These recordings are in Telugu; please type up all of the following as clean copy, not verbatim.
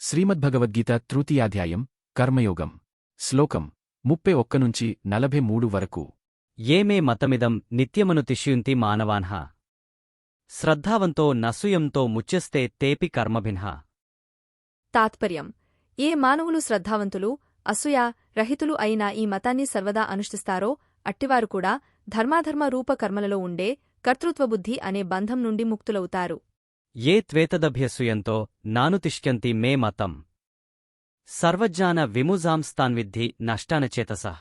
శ్రీమద్భగవద్గీత తృతీయాధ్యాయం కర్మయోగం శ్లోకం 31 నుంచి 43 వరకు. ఏమే మతమిదం నిత్యమనుతిష్యుంతి మానవాన్హ శ్రద్ధావంతో నసూయంతో ముచ్యస్తే తేపి కర్మభిన్హ. తాత్పర్యం: ఏ మానవులు శ్రద్ధావంతులు, అసూయ రహితులు అయిన ఈ మతాన్ని సర్వదా అనుష్ఠిస్తారో అట్టివారు కూడా ధర్మాధర్మ రూప కర్మలలో ఉండే కర్తృత్వబుద్ధి అనే బంధం నుండి ముక్తులవుతారు. ఏ త్వేతదభ్యసూయంతో నానుతిష్ఠ్యంతి మే మతం సర్వజ్ఞాన విముజాంస్తాన్విద్ధి నష్టానచేతసః.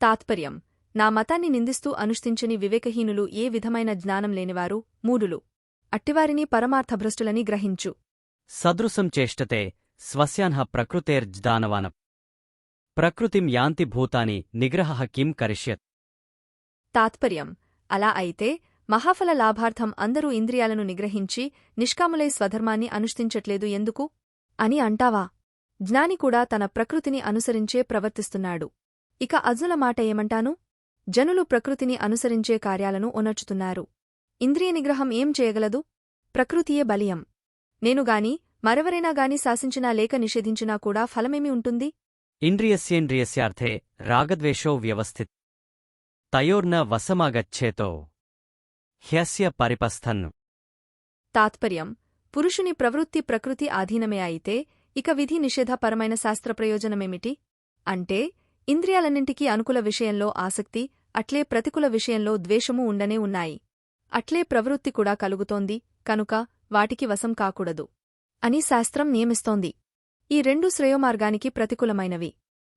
తాత్పర్యం: నా మతాన్ని నిందిస్తూ అనుష్ఠించని వివేకహీనులు, ఏ విధమైన జ్ఞానం లేనివారు, మూఢులు, అట్టివారిని పరమార్థభ్రష్టులని గ్రహించు. సదృశం చేష్టతే స్వస్యాన్హ ప్రకృతేర్జ్దానవాన ప్రకృతిం యాంతి భూతాని నిగ్రహః కిం కరిష్యత్. తాత్పర్యం: అలా అయితే మహాఫల లాభార్థం అందరూ ఇంద్రియాలను నిగ్రహించి నిష్కాములై స్వధర్మాన్ని అనుష్ఠించట్లేదు ఎందుకు అని అంటావా? జ్ఞాని కూడా తన ప్రకృతిని అనుసరించే ప్రవర్తిస్తున్నాడు. ఇక అర్జునుల మాట ఏమంటాను? జనులు ప్రకృతిని అనుసరించే కార్యాలను ఒనర్చుతున్నారు. ఇంద్రియ నిగ్రహం ఏం చేయగలదు? ప్రకృతియే బలీయం. నేనుగాని మరెవరైనా గాని శాసించినా లేక నిషేధించినా కూడా ఫలమేమి ఉంటుంది? ఇంద్రియస్యేంద్రియస్యార్థే రాగద్వేషో వ్యవస్థిత్ తయోర్న వశమాగచ్చేతో హ్యస్య పరిపస్థన్. తాత్పర్యం: పురుషుని ప్రవృత్తి ప్రకృతి ఆధీనమే అయితే ఇక విధి నిషేధపరమైన శాస్త్రప్రయోజనమేమిటి? అంటే ఇంద్రియాలన్నింటికీ అనుకూల విషయంలో ఆసక్తి, అట్లే ప్రతికూల విషయంలో ద్వేషమూ ఉండనే ఉన్నాయి. అట్లే ప్రవృత్తి కూడా కలుగుతోంది కనుక వాటికి వశం కాకూడదు అని శాస్త్రం నియమిస్తోంది. ఈ రెండు శ్రేయోమార్గానికి ప్రతికూలమైనవి.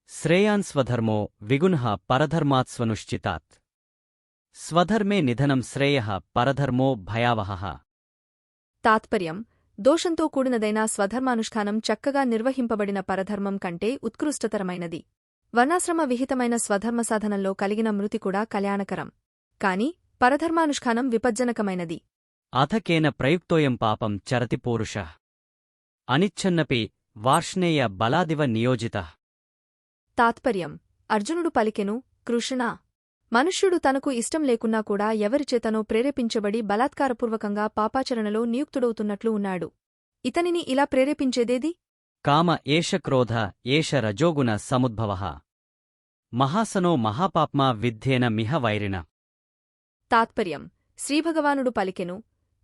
శ్రేయాన్ స్వధర్మో విగుణః పరధర్మాత్స్వనుష్ఠితాత్ స్వధర్మే నిధనం శ్రేయః పరధర్మో భయావహః. తాత్పర్యం: దోషంతో కూడినదైన స్వధర్మానుష్ఠానం చక్కగా నిర్వహింపబడిన పరధర్మం కంటే ఉత్కృష్టతరమైనది. వర్ణాశ్రమ విహితమైన స్వధర్మ సాధనంలో కలిగిన మృతి కూడా కళ్యాణకరం. కాని పరధర్మానుష్ఠానం విపజ్జనకమైనది. అథకేన ప్రయుక్తోయం పాపం చరతి పూరుషః అనిచ్ఛన్నపి వార్ష్ణేయ బలాదివ నియోజితః. తాత్పర్యం: అర్జునుడు పలికెను, కృష్ణా, మనుష్యుడు తనకు ఇష్టం లేకున్నా కూడా ఎవరిచేతనో ప్రేరేపించబడి బలాత్కారపూర్వకంగా పాపాచరణలో నియుక్తుడవుతున్నట్లు ఉన్నాడు. ఇతనిని ఇలా ప్రేరేపించేదేది? కామ ఏష క్రోధ ఏష రజోగుణ సముద్భవః మహాసనో మహాపాప్మా విద్ధేన మిహ వైరిణ. తాత్పర్యం: శ్రీభగవానుడు పలికెను,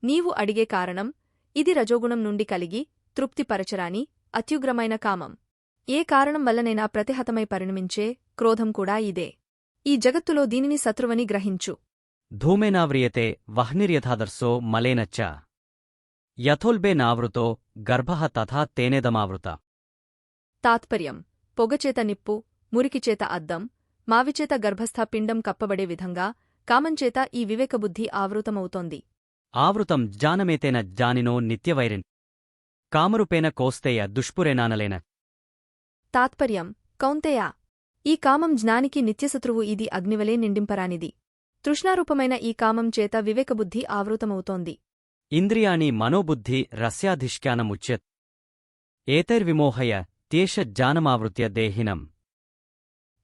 నీవు అడిగే కారణం ఇది రజోగుణం నుండి కలిగి తృప్తిపరచరాని అత్యుగ్రమైన కామం. ఏ కారణం వల్లనైనా ప్రతిహతమై పరిణమించే క్రోధం కూడా ఇదే. ఈ జగత్తులో దీనిని శత్రువని గ్రహించు. ధూమేనావ్రియతే వహ్నిర్యథాదర్శో మలేనచ్చ యథోల్బేనావృతో గర్భః తథా తేనేదమావృత. తాత్పర్యం: పొగచేత నిప్పు, మురికిచేత అద్దం, మావిచేత గర్భస్థ పిండం కప్పబడే విధంగా కామంచేత ఈ వివేకబుద్ధి ఆవృతమవుతోంది. ఆవృతం జ్ఞానమేతేన జ్ఞానినో నిత్యవైరిన్ కామరూపేణ కోస్తేయ దుష్పురేనానలేన. తాత్పర్యం: కౌంతేయా, ఈ కామం జ్ఞానికి నిత్యశత్రువు. ఇది అగ్నివలే నిండింపరానిది. తృష్ణారూపమైన ఈ కామం చేత వివేకబుద్ధి ఆవృతమవుతోంది. ఇంద్రియాణి మనోబుద్ధి రస్యాధిష్ఠానముచ్యత్ ఏతైర్విమోహయ తేష జ్ఞానమావృత్య దేహినం.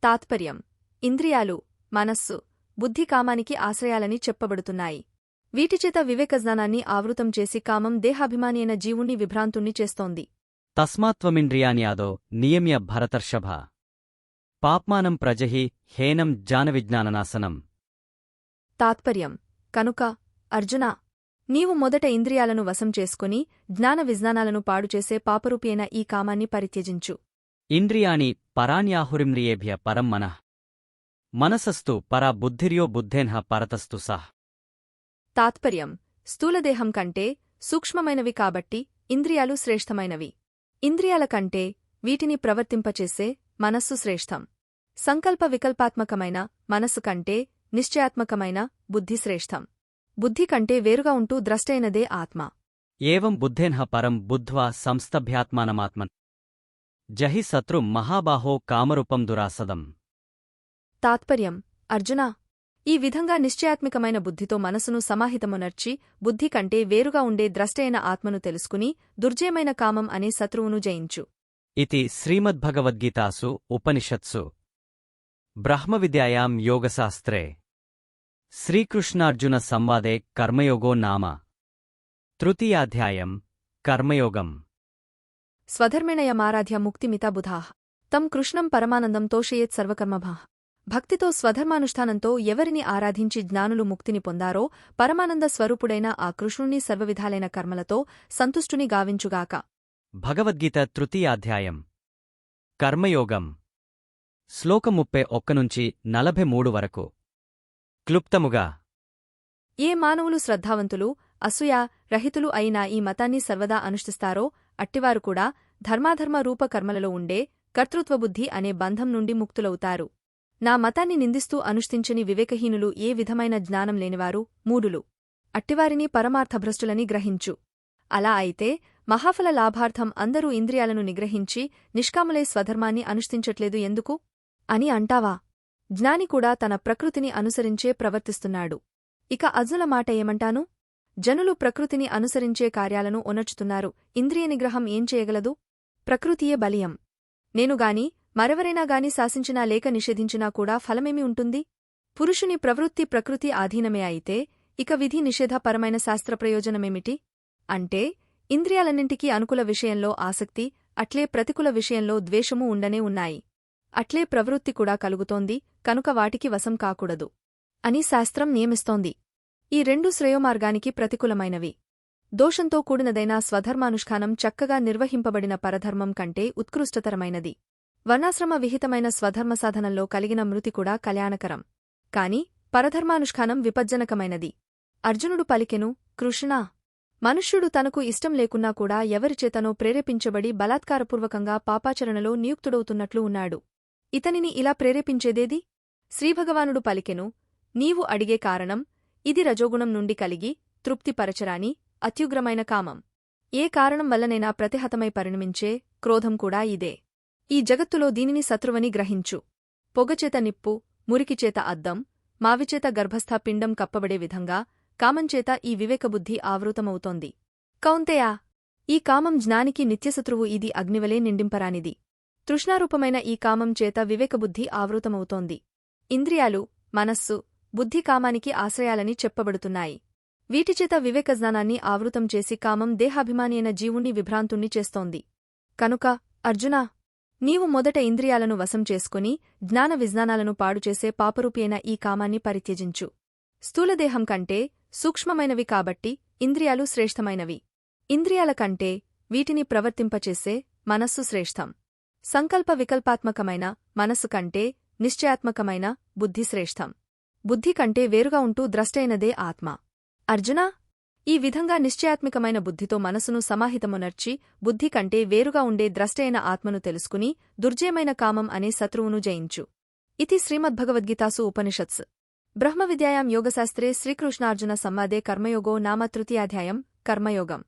తాత్పర్యం: ఇంద్రియాలు, మనస్సు, బుద్ధి కామానికి ఆశ్రయాలని చెప్పబడుతున్నాయి. వీటిచేత వివేకజ్ఞానాన్ని ఆవృతం చేసి కామం దేహాభిమాని అయిన జీవుణ్ణి విభ్రాంతుణ్ణి చేస్తోంది. తస్మాత్త్వమింద్రియాణ్యాదో నియమ్య భరతర్షభ పాప్మానం ప్రజహి హేనం జ్ఞానవిజ్ఞాననాశనం. తాత్పర్యం: కనుక అర్జునా, నీవు మొదట ఇంద్రియాలను వశం చేసుకుని జ్ఞాన విజ్ఞానాలను పాడుచేసే పాపరూపి అయిన ఈ కామాన్ని పరిత్యజించు. ఇంద్రియాణి పరాణ్యాహురింద్రియేభ్య పరం మనః మనసస్తు పరా బుద్ధిర్యో బుద్ధేన్హ పరతస్తు సః. తాత్పర్యం: స్థూలదేహం కంటే సూక్ష్మమైనవి కాబట్టి ఇంద్రియాలు శ్రేష్టమైనవి. ఇంద్రియాల కంటే వీటిని ప్రవర్తింపచేసే మనస్సు శ్రేష్టం. సంకల్ప వికల్పాత్మకమైన మనస్సు కంటే నిశ్చయాత్మకమైన బుద్ధి శ్రేష్టం. బుద్ధి కంటే వేరుగా ఉంటూ ద్రష్టైనదే ఆత్మ. ఏవం బుద్ధేన్హ పరం బుద్ధ్వా సంస్తభ్యాత్మానమాత్మన్ జహి శత్రుం మహాబాహో కామరూపం దురాసదం. తాత్పర్యం: అర్జునా, ఈ విధంగా నిశ్చయాత్మికమైన బుద్ధితో మనసును సమాహితమునర్చి బుద్ధి కంటే వేరుగా ఉండే ద్రష్టైన ఆత్మను తెలుసుకుని దుర్జయమైన కామం అనే శత్రువును జయించు. ఇతి శ్రీమద్భగవద్గీతాసు ఉపనిషత్సు బ్రహ్మవిద్యాయాం యోగశాస్త్రే శ్రీకృష్ణార్జున సంవాదే కర్మయోగో నామ తృతీయాధ్యాయం కర్మయోగం. స్వధర్మేణయమారాధ్య ముక్తిమితా బుధాః తం కృష్ణం పరమానందం తోషయేత్ సర్వకర్మభాః భక్తితో స్వధర్మానుష్ఠానంతో ఎవరిని ఆరాధించి జ్ఞానులు ముక్తిని పొందారో పరమానంద స్వరూపుడైన ఆ కృష్ణుణ్ణి సర్వవిధాలైన కర్మలతో సంతుష్టుని గావించుగాక. భగవద్గీత తృతీయాధ్యాయం కర్మయోగం శ్లోకం 31 నుంచి 43 వరకు. క్లుప్తముగా ఏ మానవులు శ్రద్ధావంతులు అసూయా రహితులు అయినా ఈ మతాన్ని సర్వదా అనుష్ఠిస్తారో అట్టివారు కూడా ధర్మాధర్మ రూప కర్మలలో ఉండే కర్తృత్వబుద్ధి అనే బంధం నుండి ముక్తులవుతారు. నా మతాన్ని నిందిస్తూ అనుష్ఠించని వివేకహీనులు ఏ విధమైన జ్ఞానం లేనివారు మూఢులు. అట్టివారిని పరమార్థభ్రష్టులని గ్రహించు. అలా అయితే మహాఫల లాభార్థం అందరూ ఇంద్రియాలను నిగ్రహించి నిష్కాములై స్వధర్మాన్ని అనుష్ఠించట్లేదు ఎందుకు అని అంటావా? జ్ఞాని కూడా తన ప్రకృతిని అనుసరించే ప్రవర్తిస్తున్నాడు. ఇక అర్జునుల మాట ఏమంటాను? జనులు ప్రకృతిని అనుసరించే కార్యాలను ఒనర్చుతున్నారు. ఇంద్రియ నిగ్రహం ఏం చేయగలదు? ప్రకృతియే బలీయం. నేనుగాని మరెవరైనా గాని శాసించినా లేక నిషేధించినా కూడా ఫలమేమి ఉంటుంది? పురుషుని ప్రవృత్తి ప్రకృతి ఆధీనమే అయితే ఇక విధి నిషేధపరమైన శాస్త్రప్రయోజనమేమిటి? అంటే ఇంద్రియాలన్నింటికీ అనుకూల విషయంలో ఆసక్తి, అట్లే ప్రతికూల విషయంలో ద్వేషమూ ఉండనే ఉన్నాయి. అట్లే ప్రవృత్తి కూడా కలుగుతోంది కనుక వాటికి వశం కాకూడదు అని శాస్త్రం నియమిస్తోంది. ఈ రెండు శ్రేయోమార్గానికి ప్రతికూలమైనవి. దోషంతో కూడినదైన స్వధర్మానుష్ఠానం చక్కగా నిర్వహింపబడిన పరధర్మం కంటే ఉత్కృష్టతరమైనది. వర్ణాశ్రమ విహితమైన స్వధర్మ సాధనంలో కలిగిన మృతి కూడా కళ్యాణకరం. కాని పరధర్మానుష్ఠానం విపజ్జనకమైనది. అర్జునుడు పలికెను, కృష్ణా! మనుష్యుడు తనకు ఇష్టం లేకున్నా కూడా ఎవరిచేతనో ప్రేరేపించబడి బలాత్కారపూర్వకంగా పాపాచరణలో నియుక్తుడవుతున్నట్లు ఉన్నాడు. ఇతనిని ఇలా ప్రేరేపించేదేది? శ్రీభగవానుడు పలికెను, నీవు అడిగే కారణం ఇది రజోగుణం నుండి కలిగి తృప్తిపరచరాని అత్యుగ్రమైన కామం. ఏ కారణం వల్లనైనా ప్రతిహతమై పరిణమించే క్రోధం కూడా ఇదే. ఈ జగత్తులో దీనిని శత్రువని గ్రహించు. పొగచేత నిప్పు, మురికిచేత అద్దం, మావిచేత గర్భస్థ పిండం కప్పబడే విధంగా కామంచేత ఈ వివేకబుద్ధి ఆవృతమవుతోంది. కౌంతేయా! ఈ కామం జ్ఞానికి నిత్యశత్రువు. ఇది అగ్నివలే నిండింపరానిది. తృష్ణారూపమైన ఈ కామం చేత వివేకబుద్ధి ఆవృతమవుతోంది. ఇంద్రియాలు, మనస్సు, బుద్ధి కామానికి ఆశ్రయాలని చెప్పబడుతున్నాయి. వీటిచేత వివేకజ్ఞానాన్ని ఆవృతం చేసి కామం దేహాభిమాని అయిన జీవుణ్ణి విభ్రాంతుణ్ణి చేస్తోంది. కనుక అర్జునా! నీవు మొదట ఇంద్రియాలను వశం చేసుకుని జ్ఞాన విజ్ఞానాలను పాడుచేసే పాపరూపి అయిన ఈ కామాన్ని పరిత్యజించు. స్థూలదేహం కంటే సూక్ష్మమైనవి కాబట్టి ఇంద్రియాలు శ్రేష్టమైనవి. ఇంద్రియాల కంటే వీటిని ప్రవర్తింపచేసే మనస్సు శ్రేష్టం. సంకల్ప వికల్పాత్మకమైన మనస్సు కంటే నిశ్చయాత్మకమైన బుద్ధి శ్రేష్టం. బుద్ధి కంటే వేరుగా ఉంటూ ద్రష్టైనదే ఆత్మ. అర్జునా! ఈ విధంగా నిశ్చయాత్మికమైన బుద్ధితో మనసును సమాహితమునర్చి బుద్ధి కంటే వేరుగా ఉండే ద్రష్టైన ఆత్మను తెలుసుకుని దుర్జయమైన కామం అనే శత్రువును జయించు. ఇతి శ్రీమద్భగవద్గీతాసు ఉపనిషత్స్ బ్రహ్మవిద్యాయాం యోగశాస్త్రే శ్రీకృష్ణార్జున సంవాదే కర్మయోగో నామ తృతీయాధ్యాయం కర్మయోగం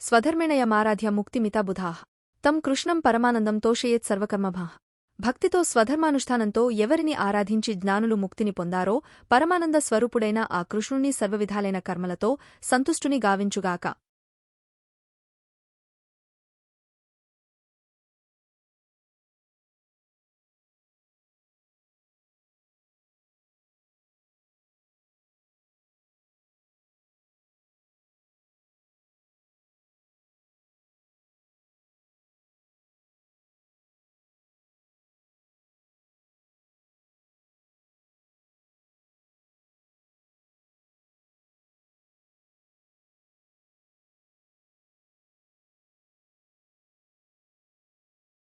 స్వధర్మేణయమారాధ్య ముక్తిమితా బుధాః తం కృష్ణం పరమానందం తోషయేత్ సర్వకర్మభాః భక్తితో స్వధర్మానుష్ఠానంతో ఎవరిని ఆరాధించి జ్ఞానులు ముక్తిని పొందారో పరమానంద స్వరూపుడైన ఆ కృష్ణుణ్ణి సర్వవిధాలైన కర్మలతో సంతుష్టుని గావించుగాక.